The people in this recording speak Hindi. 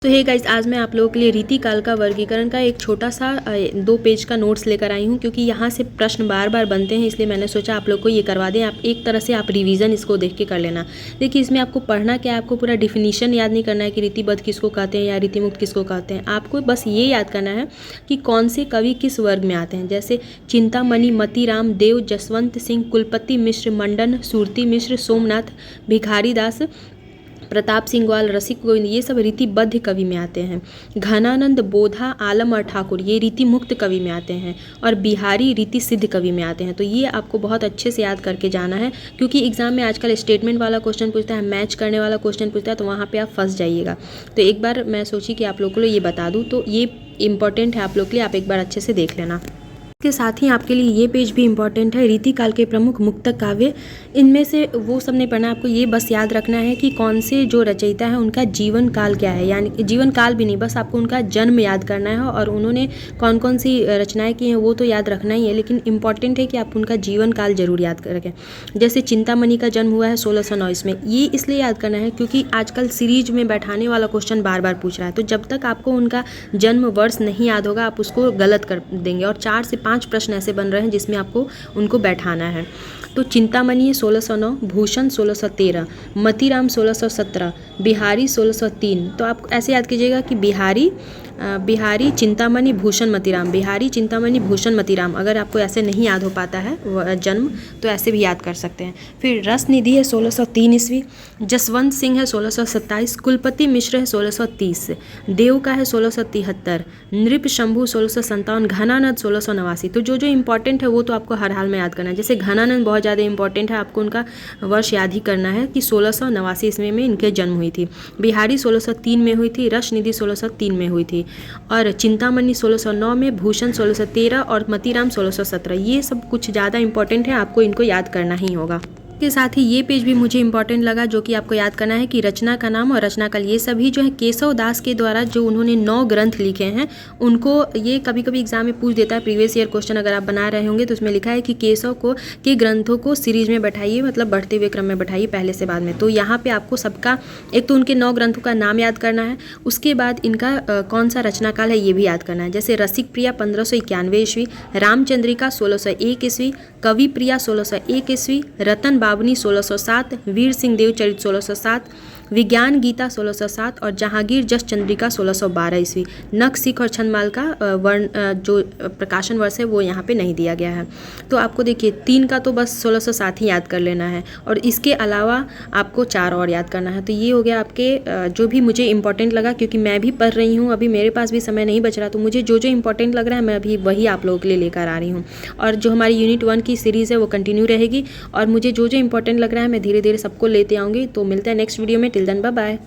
तो हे गाइस, आज मैं आप लोगों के लिए रीति काल का वर्गीकरण का एक छोटा सा 2 पेज का नोट्स लेकर आई हूँ, क्योंकि यहाँ से प्रश्न बार बार बनते हैं, इसलिए मैंने सोचा आप लोग को ये करवा दें। आप एक तरह से आप रिवीजन इसको देख के कर लेना। देखिए, इसमें आपको पढ़ना क्या है, आपको पूरा डिफिनीशन याद नहीं करना है कि रीतिबद्ध किसको कहते हैं या रीतिमुक्त किसको कहते हैं। आपको बस ये याद करना है कि कौन से कवि किस वर्ग में आते हैं। जैसे चिंतामणि, मतीराम, देव, जसवंत सिंह, कुलपति मिश्र, मंडन, सुरती मिश्र, सोमनाथ, भिखारी दास, प्रताप सिंह ग्वाल, रसिक गोविंद, ये सब रीतिबद्ध कवि में आते हैं। घनानंद, बोधा, आलम और ठाकुर ये रीति मुक्त कवि में आते हैं। और बिहारी रीति सिद्ध कवि में आते हैं। तो ये आपको बहुत अच्छे से याद करके जाना है, क्योंकि एग्जाम में आजकल स्टेटमेंट वाला क्वेश्चन पूछता है, मैच करने वाला क्वेश्चन पूछता है, तो वहाँ पे आप फंस जाइएगा। तो एक बार मैं सोची कि आप लोग को ये बता दूँ, तो ये इंपॉर्टेंट है आप लोग के लिए, आप एक बार अच्छे से देख लेना। के साथ ही आपके लिए ये पेज भी इम्पॉर्टेंट है, रीति काल के प्रमुख मुक्तक काव्य। इनमें से वो सब नहीं पढ़ना, आपको ये बस याद रखना है कि कौन से जो रचयिता है उनका जीवन काल क्या है, यानी जीवन काल भी नहीं, बस आपको उनका जन्म याद करना है और उन्होंने कौन कौन सी रचनाएं की हैं वो तो याद रखना ही है, लेकिन इंपॉर्टेंट है कि आप उनका जीवन काल जरूर याद रखें। जैसे चिंतामणि का जन्म हुआ है 1609 में, ये इसलिए याद करना है क्योंकि आजकल सीरीज में बैठाने वाला क्वेश्चन बार बार पूछ रहा है। तो जब तक आपको उनका जन्म वर्ष नहीं याद होगा, आप उसको गलत कर देंगे। और 4 से 5 प्रश्न ऐसे बन रहे हैं जिसमें आपको उनको बैठाना है। तो चिंतामणि 1609, भूषण 1613, मतीराम 1617, बिहारी 1603। तो आप ऐसे याद कीजिएगा कि बिहारी चिंतामणि भूषण मतीराम, बिहारी चिंतामणि भूषण मतीराम। अगर आपको ऐसे नहीं याद हो पाता है जन्म, तो ऐसे भी याद कर सकते हैं। फिर रसनिधि है 1603 ईस्वी, जसवंत सिंह है 1627, कुलपति मिश्र है 1630, देव का है 1673, नृप शंभु 1657, घनानंद 1689। तो जो इंपॉर्टेंट है वो तो आपको हर हाल में याद करना है। जैसे घनानंद बहुत ज़्यादा इंपॉर्टेंट है, आपको उनका वर्ष याद ही करना है कि 1689 ईस्वी में इनके जन्म हुई थी। बिहारी 1603 में हुई थी, रसनिधि 1603 में हुई थी, और चिंतामणि 1609 में, भूषण 1613 और मतीराम 1617। ये सब कुछ ज़्यादा इंपॉर्टेंट है, आपको इनको याद करना ही होगा। के साथ ही ये पेज भी मुझे इंपॉर्टेंट लगा, जो कि आपको याद करना है कि रचना का नाम और रचना काल, ये सभी जो है केशव दास के द्वारा जो उन्होंने 9 ग्रंथ लिखे हैं, उनको ये कभी कभी एग्जाम में पूछ देता है। प्रीवियस ईयर क्वेश्चन अगर आप बना रहे होंगे तो उसमें लिखा है कि केशव के ग्रंथों को सीरीज में बैठाइए, मतलब बढ़ते हुए क्रम में बैठाइए, पहले से बाद में। तो यहाँ पे आपको सबका, एक तो उनके 9 ग्रंथों का नाम याद करना है, उसके बाद इनका कौन सा रचना काल है ये भी याद करना है। जैसे रसिक प्रिया 1591 ईस्वी, रामचंद्रिका 1601 ईस्वी, कवि प्रिया 1601 ईस्वी, रतन बाबनी 1607, वीर सिंह देव चरित 1607, विज्ञान गीता 1607 और जहांगीर जस चंद्रिका 1612 ईस्वी। नख, सिख और छंदमाल का जो प्रकाशन वर्ष है वो यहाँ पे नहीं दिया गया है। तो आपको देखिए 3 का तो बस 1607 ही याद कर लेना है, और इसके अलावा आपको 4 और याद करना है। तो ये हो गया आपके जो भी मुझे इंपॉर्टेंट लगा, क्योंकि मैं भी पढ़ रही हूँ, अभी मेरे पास भी समय नहीं बच रहा, तो मुझे जो इंपॉर्टेंट लग रहा है मैं अभी वही आप लोगों के लिए लेकर आ रही हूँ। और जो हमारी यूनिट 1 की सीरीज़ है वो कंटिन्यू रहेगी, और मुझे जो इंपॉर्टेंट लग रहा है मैं धीरे धीरे सबको लेते आऊँगी। तो मिलते हैं नेक्स्ट वीडियो में। Till then, bye bye.